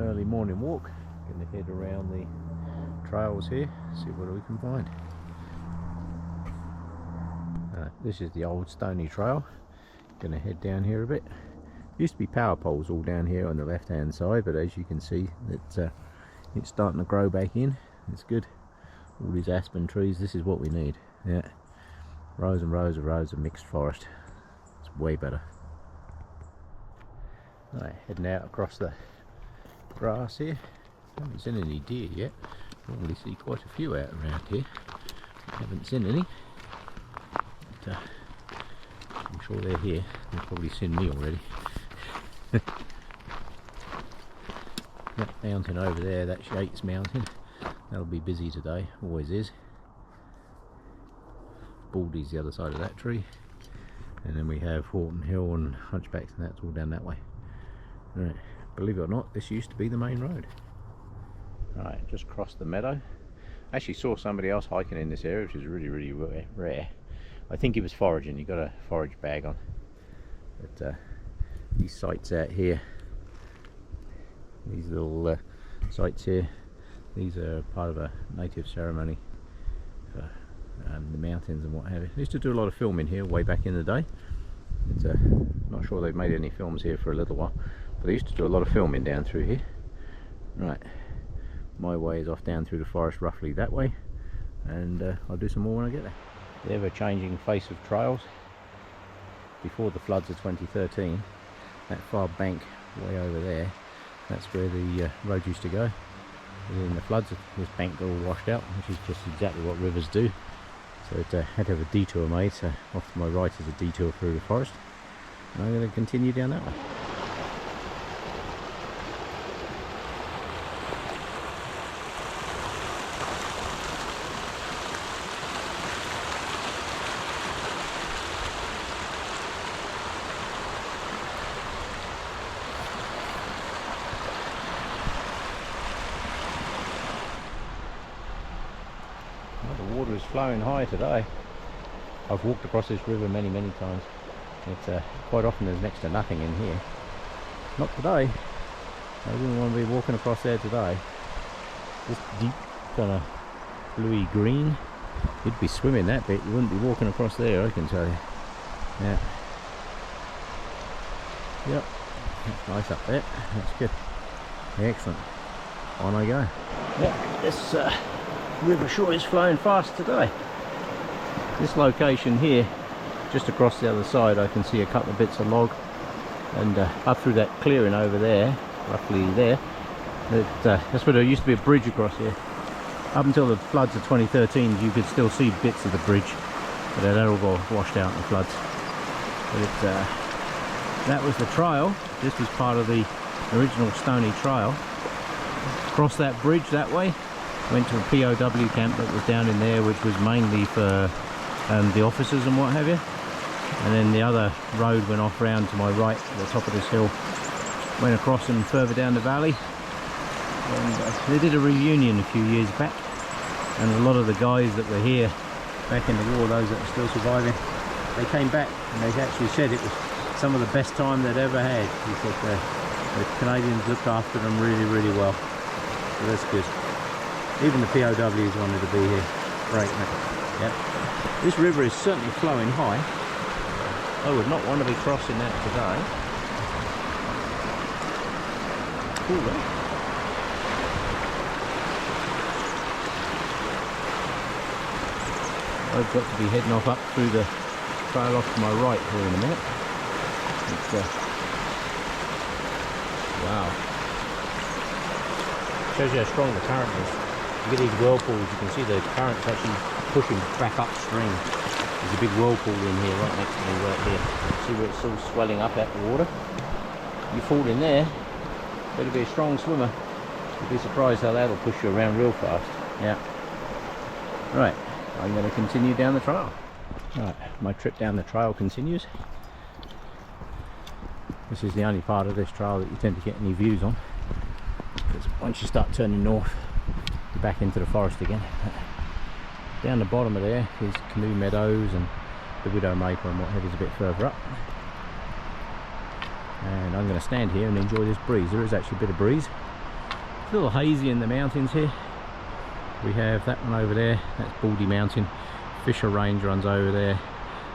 early morning walk. Gonna head around the trails here, see what we can find. This is the old stony trail. Gonna head down here a bit. Used to be power poles all down here on the left hand side, but as you can see it's starting to grow back in. It's good. All these aspen trees, this is what we need. Yeah, rows and rows of mixed forest. It's way better. Right, heading out across the grass here. Haven't seen any deer yet. Normally see quite a few out around here. Haven't seen any. But, I'm sure they're here. They've probably seen me already. That mountain over there, that's Yates Mountain. That'll be busy today, always is. Baldy's the other side of that tree. And then we have Horton Hill and Hunchbacks, and that's all down that way. Right. Believe it or not, this used to be the main road. Right, just crossed the meadow. Actually saw somebody else hiking in this area, which is really rare. I think he was foraging. He got a forage bag on. But these sites out here, these little sites here, these are part of a native ceremony for the mountains and what have you. They used to do a lot of filming here way back in the day. Not sure they've made any films here for a little while, but they used to do a lot of filming down through here. Right, my way is off down through the forest roughly that way, and I'll do some more when I get there. The ever-changing face of trails. Before the floods of 2013, that far bank way over there, that's where the road used to go. In the floods, this bank got all washed out, which is just exactly what rivers do. So it had to have a detour made, so off to my right is a detour through the forest. And I'm going to continue down that way. The water is flowing high today. I've walked across this river many times. It's quite often there's next to nothing in here. Not today. I wouldn't want to be walking across there today. This deep kind of bluey green. You'd be swimming that bit. You wouldn't be walking across there, I can tell you. Yeah. Yep. That's nice up there. That's good. Excellent. On I go. Yeah. This river sure is flowing fast today. This location here, just across the other side, I can see a couple of bits of log, and up through that clearing over there, roughly there, that's where there used to be a bridge across here. Up until the floods of 2013, you could still see bits of the bridge, but that all got washed out in the floods. But that was the trail. This was part of the original Stony Trail. Across that bridge that way, went to a POW camp that was down in there, which was mainly for the officers and what have you. And then the other road went off round to my right at the top of this hill, went across and further down the valley. And they did a reunion a few years back, and a lot of the guys that were here back in the war, those that are still surviving, they came back and they actually said it was some of the best time they'd ever had. He said the Canadians looked after them really well. So that's good. Even the POWs wanted to be here. Great, mate. Yep. This river is certainly flowing high. I would not want to be crossing that today. Cool, though. I've got to be heading off up through the trail off to my right here in a minute. Wow. Shows you how strong the current is. You get these whirlpools, you can see the current's actually pushing back upstream. There's a big whirlpool in here right next to me right here. See where it's all swelling up out the water? You fall in there, better be a strong swimmer. You'll be surprised how that'll push you around real fast. Yeah. Right, I'm going to continue down the trail. Right, my trip down the trail continues. This is the only part of this trail that you tend to get any views on, because once you start turning north, you're back into the forest again. Down the bottom of there is canoe meadows and the widow maple and what have you, a bit further up. And I'm going to stand here and enjoy this breeze. There is actually a bit of breeze. It's a little hazy in the mountains here. We have that one over there, that's Baldy Mountain. Fisher Range runs over there.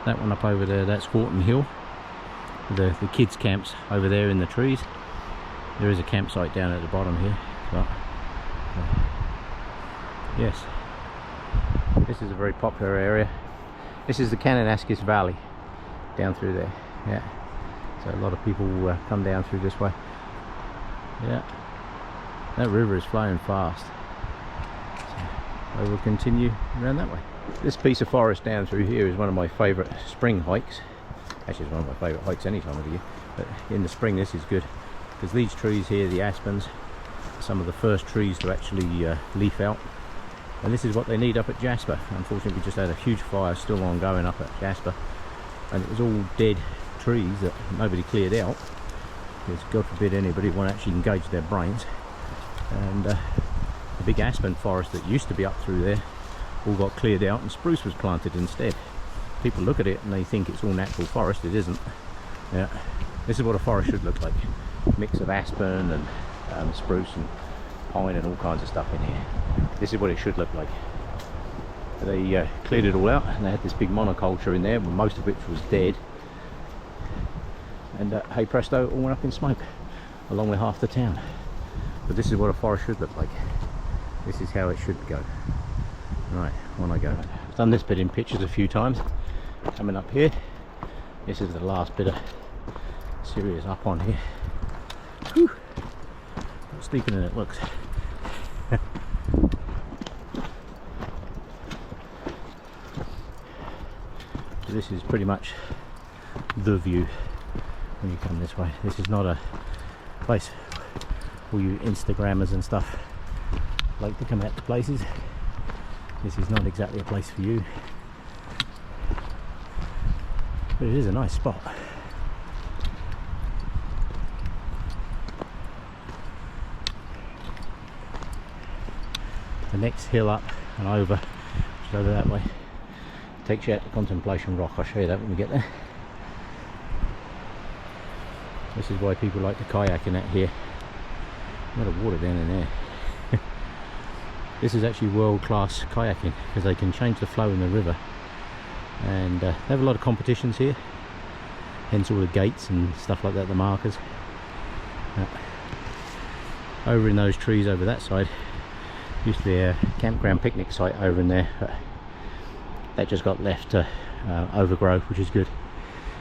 That one up over there, that's Horton Hill. The kids' camps over there in the trees. There is a campsite down at the bottom here. But, yes, this is a very popular area. This is the Kananaskis Valley down through there. Yeah, so a lot of people come down through this way. Yeah, that river is flowing fast. So I will continue around that way. This piece of forest down through here is one of my favourite spring hikes. Actually, it's one of my favourite hikes any time of the year, but in the spring this is good because these trees here, the aspens, are some of the first trees to actually leaf out, and this is what they need up at Jasper. Unfortunately, we just had a huge fire still ongoing up at Jasper, and it was all dead trees that nobody cleared out because God forbid anybody want to actually engage their brains. And the big aspen forest that used to be up through there all got cleared out and spruce was planted instead. People look at it and they think it's all natural forest. It isn't. Yeah, this is what a forest should look like. A mix of aspen and spruce and pine and all kinds of stuff in here. This is what it should look like. They cleared it all out and they had this big monoculture in there, most of which was dead. And hey presto, it all went up in smoke, along with half the town. But this is what a forest should look like. This is how it should go. Right, on I go. I've done this bit in pictures a few times. Coming up here, this is the last bit of series up on here. Whew. Not steeper than it looks. So this is pretty much the view when you come this way. This is not a place where you Instagrammers and stuff like to come out to places. This is not exactly a place for you, but it is a nice spot. The next hill up and over, just over that way, takes you out to Contemplation Rock. I'll show you that when we get there. This is why people like to kayak in that here. A lot of water down in there. This is actually world-class kayaking because they can change the flow in the river, and they have a lot of competitions here, hence all the gates and stuff like that, the markers. Over in those trees over that side used to be a campground picnic site over in there, but that just got left to overgrow, which is good.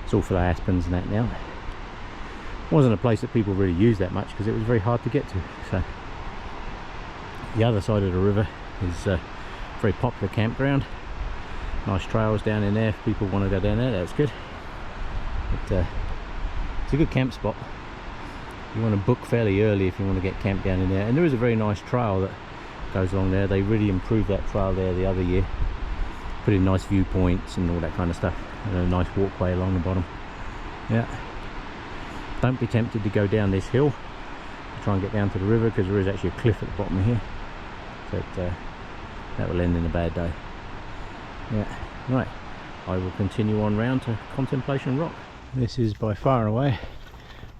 It's all full of aspens and that now. It wasn't a place that people really used that much because it was very hard to get to. So the other side of the river is a very popular campground. Nice trails down in there if people want to go down there, that's good. But it's a good camp spot. You want to book fairly early if you want to get camped down in there. And there is a very nice trail that goes along there. They really improved that trail there the other year. Put in nice viewpoints and all that kind of stuff. And a nice walkway along the bottom. Yeah. Don't be tempted to go down this hill to try and get down to the river because there is actually a cliff at the bottom here. But that will end in a bad day. Yeah, right, I will continue on round to Contemplation Rock. This is by far and away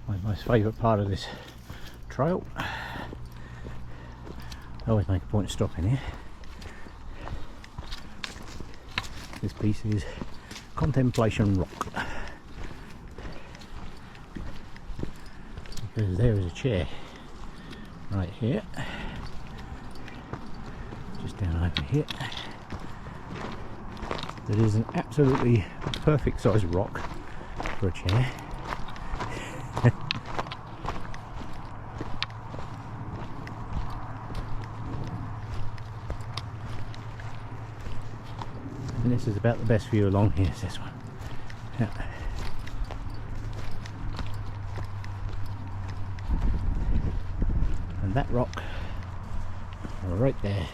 my most favourite part of this trail. I always make a point of stopping here. This piece is Contemplation Rock. Because there is a chair right here. Just down over here. That is an absolutely perfect size rock for a chair. And this is about the best view along here, is this one. Yeah. And that rock right there,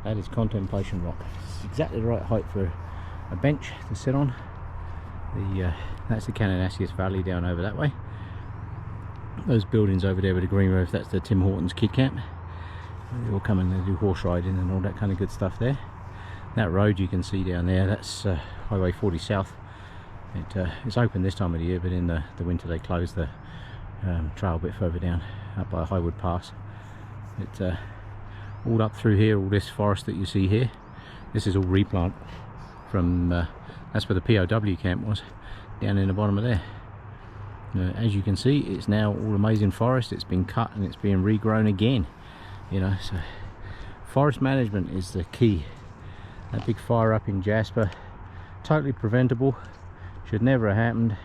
that is Contemplation Rock. It's exactly the right height for a bench to sit on. That's the Kananaskis Valley down over that way. Those buildings over there with the green roof, that's the Tim Hortons Kid Camp. They all come and they do horse riding and all that kind of good stuff there. That road you can see down there, that's Highway 40 South. It's open this time of the year, but in the winter they close the trail a bit further down, up by Highwood Pass. It's all up through here, all this forest that you see here. This is all replant from, that's where the POW camp was, down in the bottom of there. As you can see, it's now all amazing forest. It's been cut and it's being regrown again, you know. So forest management is the key. That big fire up in Jasper, totally preventable, should never have happened.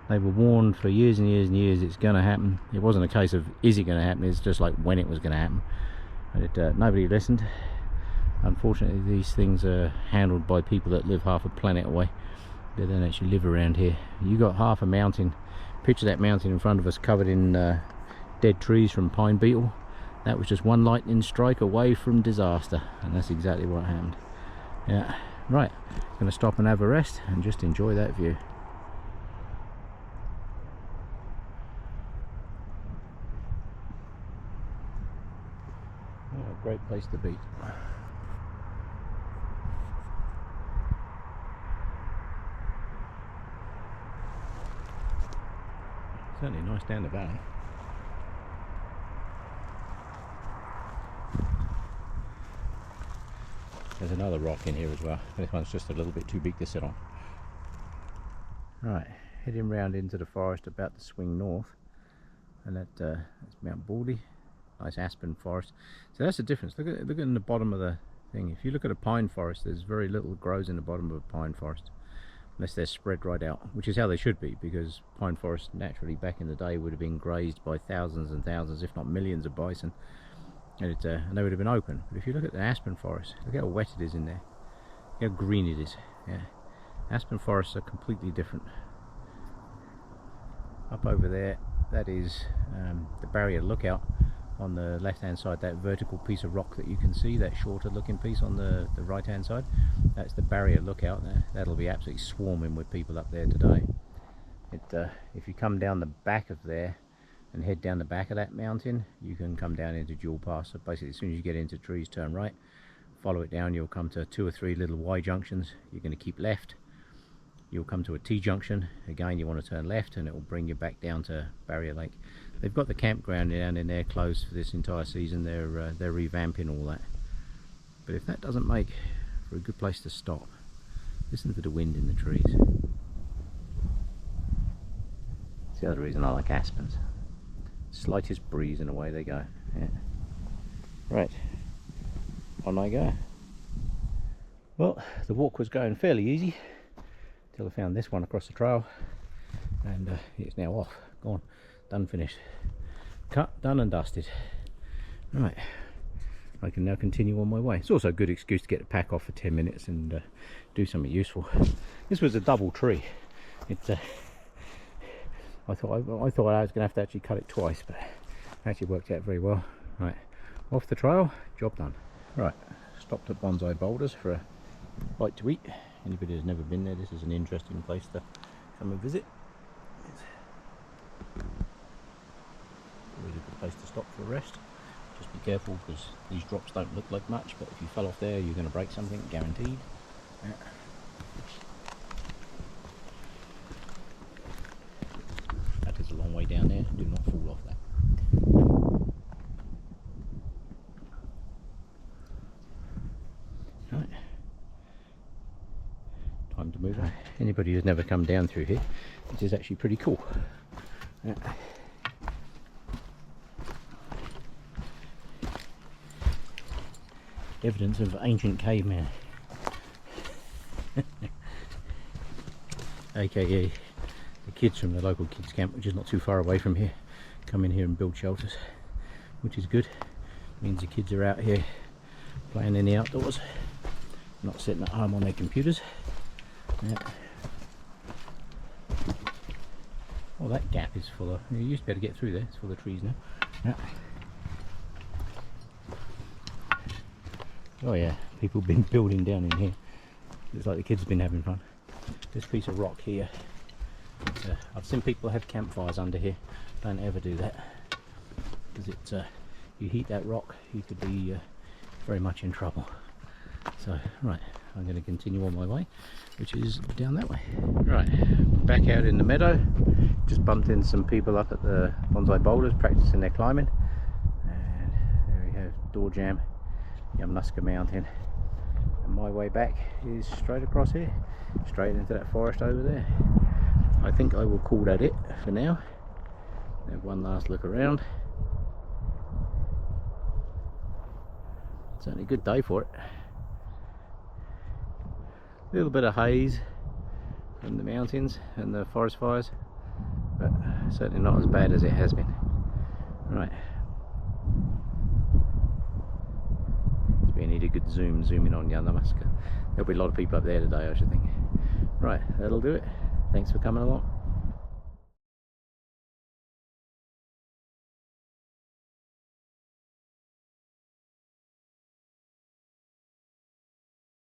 They were warned for years and years and years it's going to happen. It wasn't a case of is it going to happen, it's just like when it was going to happen. But nobody listened. Unfortunately, these things are handled by people that live half a planet away. They don't actually live around here. You got half a mountain. Picture that mountain in front of us covered in dead trees from pine beetle. That was just one lightning strike away from disaster, and that's exactly what happened. Yeah, right, gonna stop and have a rest and just enjoy that view. Oh, great place to be. Certainly nice down the valley. There's another rock in here as well. This one's just a little bit too big to sit on. Right, heading round into the forest, about to swing north, and that's Mount Baldy. Nice aspen forest. So that's the difference. Look at in the bottom of the thing. If you look at a pine forest, there's very little that grows in the bottom of a pine forest, unless they're spread right out, which is how they should be, because pine forests naturally back in the day would have been grazed by thousands and thousands, if not millions of bison, and they would have been open. But if you look at the aspen forest, look how wet it is in there, look how green it is. Yeah, aspen forests are completely different. Up over there, that is the barrier lookout. On the left hand side, that vertical piece of rock that you can see, that shorter looking piece on the right hand side, that's the barrier lookout. That'll be absolutely swarming with people up there today. If you come down the back of there and head down the back of that mountain, you can come down into Jewel Pass. So basically, as soon as you get into trees, turn right, follow it down, you'll come to 2 or 3 little Y junctions. You're going to keep left, you'll come to a T junction. Again, you want to turn left, and it will bring you back down to Barrier Lake. They've got the campground down in there closed for this entire season. They're revamping all that. But if that doesn't make for a good place to stop, listen to the wind in the trees. It's the other reason I like aspens. Slightest breeze and away they go. Yeah. Right, on I go. Well, the walk was going fairly easy till I found this one across the trail, and it's now off, gone. Done, finished, cut, done and dusted. Right, I can now continue on my way. It's also a good excuse to get the pack off for 10 minutes and do something useful. This was a double tree. I thought I was going to have to actually cut it twice, but it actually worked out very well. Right, off the trail, job done. Right, stopped at Bonsai Boulders for a bite to eat. Anybody who's never been there, this is an interesting place to come and visit. Always a good place to stop for a rest. Just be careful, because these drops don't look like much, but if you fell off there, you're going to break something, guaranteed. Yeah. That is a long way down there. Do not fall off that. Right. Time to move on. Anybody who's never come down through here, it is actually pretty cool. Yeah. Evidence of ancient caveman. AKA the kids from the local kids camp, which is not too far away from here, come in here and build shelters, which is good. Means the kids are out here playing in the outdoors, not sitting at home on their computers. Yeah. Well, that gap is full of, you used to be able to get through there, it's full of trees now. Yeah. Oh yeah, people have been building down in here. Looks like the kids have been having fun. This piece of rock here, I've seen people have campfires under here. Don't ever do that, because you heat that rock, you could be very much in trouble. So right, I'm going to continue on my way, which is down that way. Right, back out in the meadow. Just bumped into some people up at the Bonsai Boulders practicing their climbing, and there we door jam, Yamnuska Mountain, and my way back is straight across here, straight into that forest over there. I think I will call that it for now. Have one last look around. Certainly a good day for it. A little bit of haze from the mountains and the forest fires, but certainly not as bad as it has been. Right. We need a good zoom in on Yamnuska. There'll be a lot of people up there today, I should think. Right, that'll do it. Thanks for coming along.